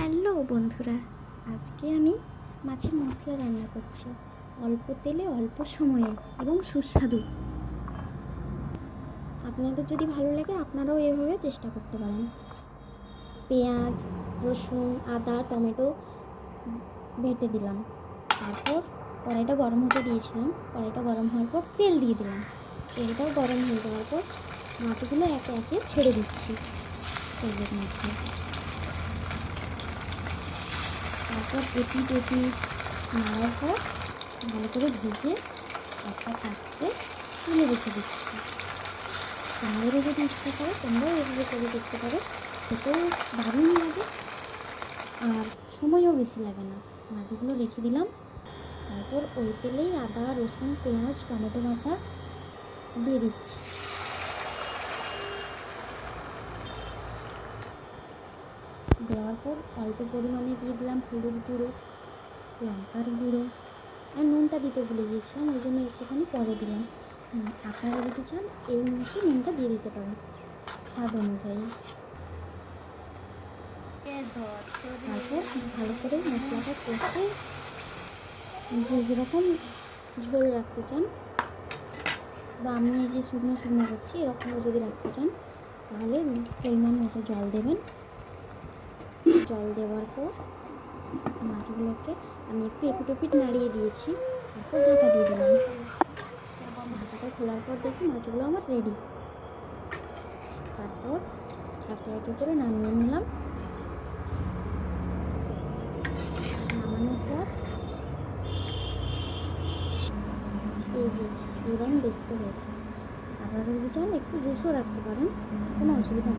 Hello বন্ধুরা, আজকে আমি মাছের মশলা রান্না করছি অল্প তেলে অল্প সময়ে এবং সুস্বাদু। আপনাদের যদি ভালো লাগে আপনারাও এভাবে চেষ্টা করতে পারেন। পেঁয়াজ, রসুন, আদা, টমেটো বেটে দিলাম। তারপর কড়াইটা গরম হতে দিয়েছিলাম। কড়াইটা গরম হওয়ার পর তেল দিয়ে দিলাম। তেলটাও গরম হয়ে যাওয়ার পর মাছগুলো একে একে ছেড়ে দিচ্ছি তেলের মধ্যে। তারপর এপিট নাড়ার পর ভালো করে ভেজে একটা পাত্রে তুলে রেখে দিচ্ছি। তোমাদেরও যদি ইচ্ছা করে তোমরাও এভাবে করে দেখতে পারো, খেতেও দারুণ লাগে আর সময়ও বেশি লাগে না। মাছগুলো রেখে দিলাম। তারপর ওই তেলেই আদা, রসুন, পেঁয়াজ, টমেটো বাটা দিয়ে দিচ্ছি। দেওয়ার পর অল্প পরিমাণে দিয়ে দিলাম হলুদ গুঁড়ো, লঙ্কার গুঁড়ো আর নুনটা দিতে ভুলে গিয়েছিলাম, ওই জন্য একটুখানি পরে দিলাম। আপনারা যদি চান এই মুহূর্তে নুনটা দিয়ে দিতে পারেন স্বাদ অনুযায়ী। তারপর ভালো করে মশলাটা কষে যে যেরকম ঝোল রাখতে চান, বা আমি এই যে শুকনো শুকনো করছি এরকমও যদি রাখতে চান তাহলে পরিমাণ মতো জল দেবেন। জল দেওয়ার পর মাছগুলোকে আমি একটু এপিট নাড়িয়ে দিয়েছি। তারপর ঢাকা দিয়ে দিলাম। ঢাকাটা খোলার পর দেখি মাছগুলো আমার রেডি। তারপর একে একে করে নামিয়ে নিলাম। নামানোর পর এই যে এরকম দেখতে হয়েছে। আপনারা যদি চান একটু জুসও রাখতে পারেন, কোনো অসুবিধা নেই।